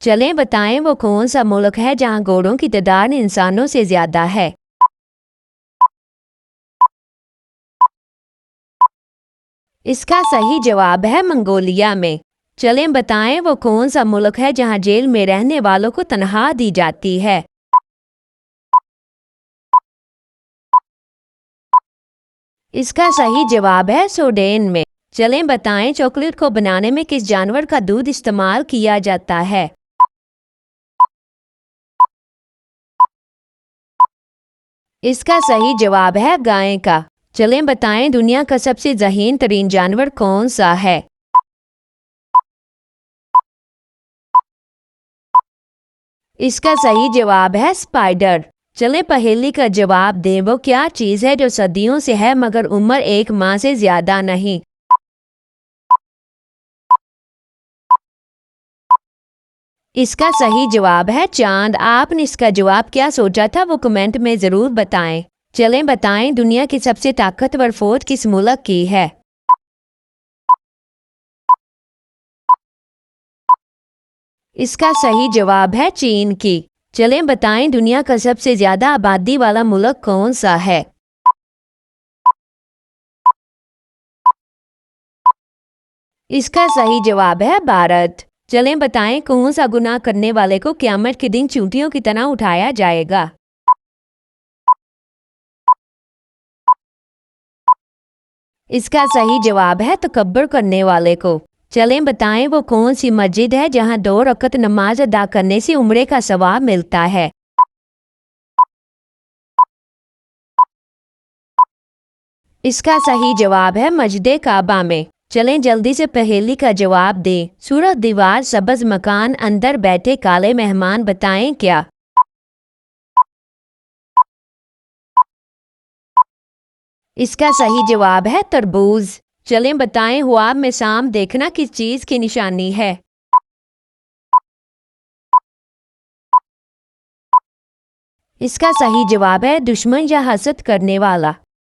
चलें बताएं वो कौन सा मुल्क है जहां घोड़ों की तादाद इंसानों से ज्यादा है। इसका सही जवाब है मंगोलिया में। चलें बताएं वो कौन सा मुल्क है जहां जेल में रहने वालों को तनख्वाह दी जाती है। इसका सही जवाब है स्वीडन में। चलें बताएं चॉकलेट को बनाने में किस जानवर का दूध इस्तेमाल किया जाता है। इसका सही जवाब है गाय का। चलें बताएं दुनिया का सबसे ज़हीन तरीन जानवर कौन सा है। इसका सही जवाब है स्पाइडर। चलें पहेली का जवाब दें वो क्या चीज़ है जो सदियों से है मगर उम्र एक माह से ज्यादा नहीं। इसका सही जवाब है चांद। आपने इसका जवाब क्या सोचा था वो कमेंट में ज़रूर बताएं। चलें बताएं दुनिया की सबसे ताकतवर फौज किस मुल्क की है। इसका सही जवाब है चीन की। चलें बताएं दुनिया का सबसे ज्यादा आबादी वाला मुल्क कौन सा है। इसका सही जवाब है भारत। चलें बताएं कौन सा गुनाह करने वाले को क़यामत के दिन चींटियों की तरह उठाया जाएगा। इसका सही जवाब है तकब्बुर करने वाले को। चलें बताएं वो कौन सी मस्जिद है जहां 2 रकअत नमाज अदा करने से उम्रे का सवाब मिलता है। इसका सही जवाब है मस्जिद काबा में। चलें जल्दी से पहेली का जवाब दें। सूरज दीवार सब्ज मकान अंदर बैठे काले मेहमान बताएं क्या। इसका सही जवाब है तरबूज। चलें बताएं ख्वाब में शाम देखना किस चीज की निशानी है। इसका सही जवाब है दुश्मन या हसद करने वाला।